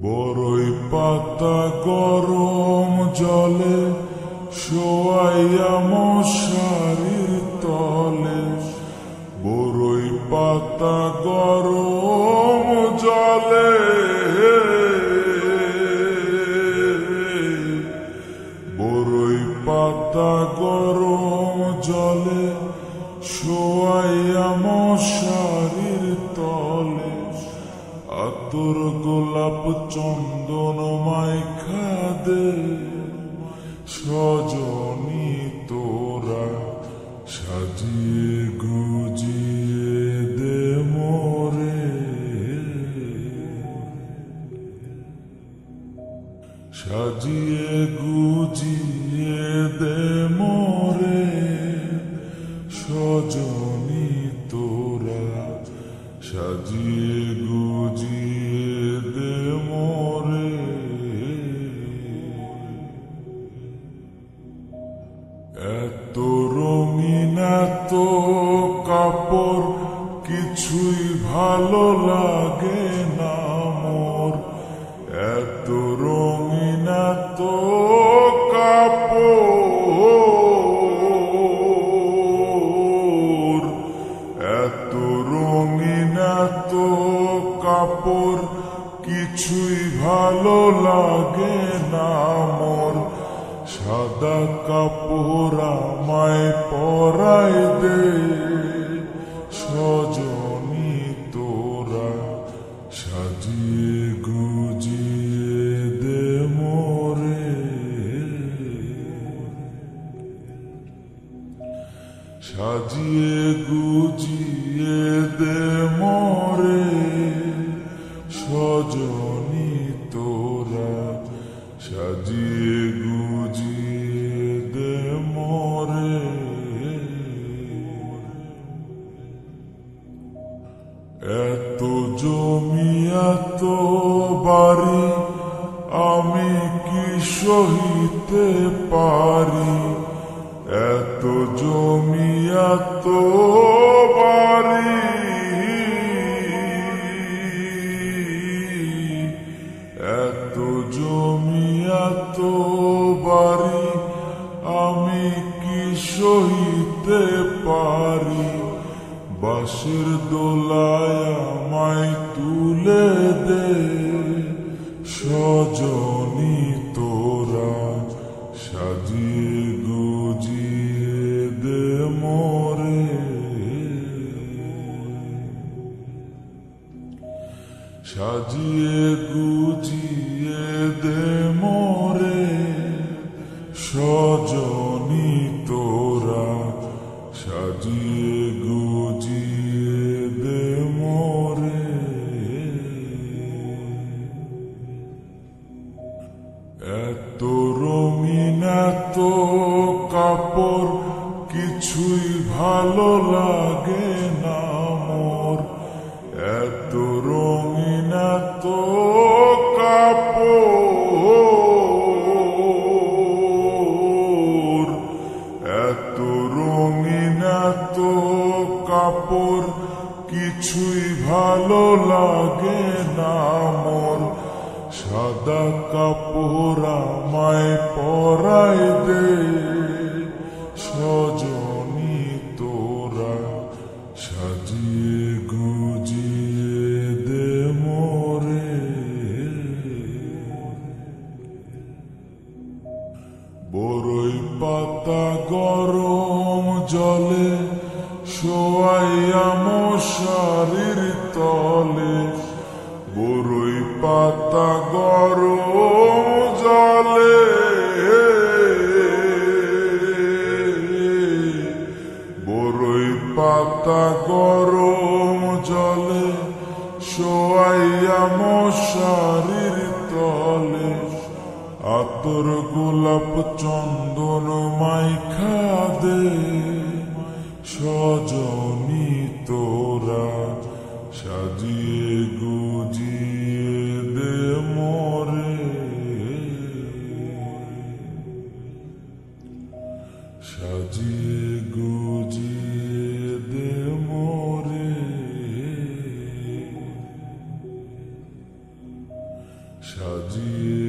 বড়ই পাতা গরম জলে শোয়াইয়া মশারির তলে, বড়ই পাতা গরম জলে, বড়ই পাতা গরম জলে শোয়াইয়া মশারির তলে, আতর গোলাপ চন্দন মাইখা দে, সজনী তোরা সাজিয়ে গুজিয়ে দে মোরে, সাজিয়ে গুজিয়ে দে মোরে, সজনী তোরা সাজিয়ে গুজিয়ে দে মোরে। এত রঙিন এত কাপড় কিছুই ভালো লাগে না মোর, এত রঙিন এত কাপড়, এত রঙিন এত কাপড় কিছুই ভালো লাগে না মোর, সাদা কাপড় আমায় পরাই দে, সজনী তোরা সাজিয়ে গুজিয়ে দে মোরে, সাজিয়ে গুজিয়ে দে মোরে, সজনী তোরা সাজিয়ে গুজিয়ে দে মোরে। এত জমি এত বাড়ি আমি কি সহিতে পারি, এত জমি এত বাড়ি, এত জমি এত বাড়ি আমি কি সহিতে পারি, বাঁশের দোলায় আমায় তুলে দে, সজনী তোরা সাজিয়ে গুজিয়ে দে মোরে, সাজিয়ে গুজিয়ে দে মোরে, সজনী তোরা সাজিয়ে গুজিয়ে দে মোরে। এত রঙিন এত কাপড় কিছুই ভালো লাগে না মোর, এত রঙিন এত কাপড়, এত রঙিন এত কাপড় কিছুই ভালো লাগে না মোর, সাদা কাপড় আমায় পরাই দে, সজনী তোরা সাজিয়ে গুজিয়ে দে মোরে, বড়ই পাতা গরম জলে শোয়াইয়া মশারির তলে, বড়ই পাতা গরম জলে, বড়ই পাতা গরম জলে শোয়াইয়া মশারির তলে, আতর গোলাপ চন্দন মাইখা দে, সজনী তোরা সাজিয়ে গুজিয়ে দে মোরে, সাজিয়ে গুজিয়ে দে মোরে। সাজিয়ে